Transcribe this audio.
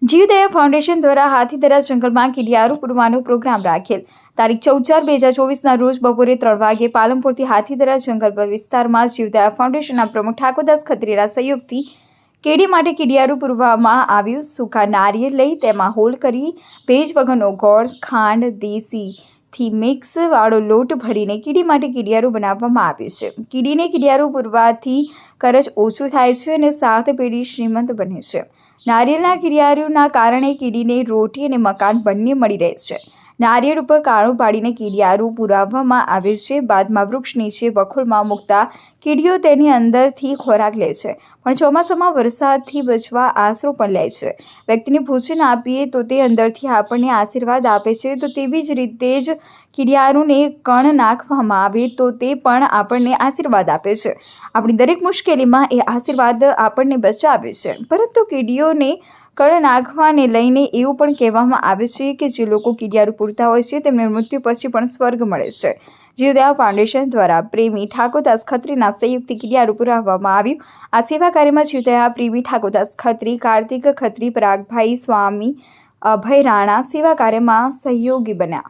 જીવદયા ફાઉન્ડેશન દ્વારા હાથીદરા જંગલમાં કીડિયારું પૂરવાનો પ્રોગ્રામ રાખેલ. તારીખ 14/4/2024ના રોજ બપોરે 3 વાગે પાલનપુરથી હાથીદરા જંગલ વિસ્તારમાં જીવદયા ફાઉન્ડેશનના પ્રમુખ ઠાકોરદાસ ખત્રીના સહયોગથી કેડી માટે કીડિયારું પૂરવામાં આવ્યું. સૂકા નારિયેળ લઈ તેમાં હોલ કરી ભેજ વગરનો ગોળ, ખાંડ, દેશીથી મિક્સ વાળો લોટ ભરીને કીડી માટે કીડિયારું બનાવવામાં આવે છે. કીડીને કીડિયારું પૂરવાથી કરજ ઓછું થાય છે અને 7 પેઢી શ્રીમંત બને છે. નારિયેળના કીડિયારુના કારણે કીડીને રોટી અને મકાન બંને મળી રહે છે. નારિયેળ ઉપર કાણું પાડીને કીડિયારું પુરાવવામાં આવે છે. બાદમાં વૃક્ષ નીચે વખોળમાં મૂકતા કીડીઓ તેની અંદરથી ખોરાક લે છે. પણ ચોમાસામાં વરસાદથી બચવા આશરો પણ લે છે. વ્યક્તિને ભોજન આપીએ તો તે અંદરથી આપણને આશીર્વાદ આપે છે. તો તેવી જ રીતે જ કીડિયારુને કણ નાખવામાં આવે તો તે પણ આપણને આશીર્વાદ આપે છે. આપણી દરેક મુશ્કેલીમાં એ આશીર્વાદ આપણને બચાવે છે. પરંતુ કીડીઓને કણ નાખવાને લઈને એવું પણ કહેવામાં આવે છે કે જે લોકો કીડિયારું પૂરતા હોય છે તેમને મૃત્યુ પછી પણ સ્વર્ગ મળે છે. જીવદયા ફાઉન્ડેશન દ્વારા પ્રેમી ઠાકોરદાસ ખત્રીના સહયોગથી કીડિયારું પુરાવવામાં આવ્યું. આ સેવા કાર્યમાં જીવદયા પ્રેમી ઠાકોરદાસ ખત્રી, કાર્તિક ખત્રી, પરાગભાઈ સ્વામી, અભય રાણા સેવા કાર્યમાં સહયોગી બન્યા.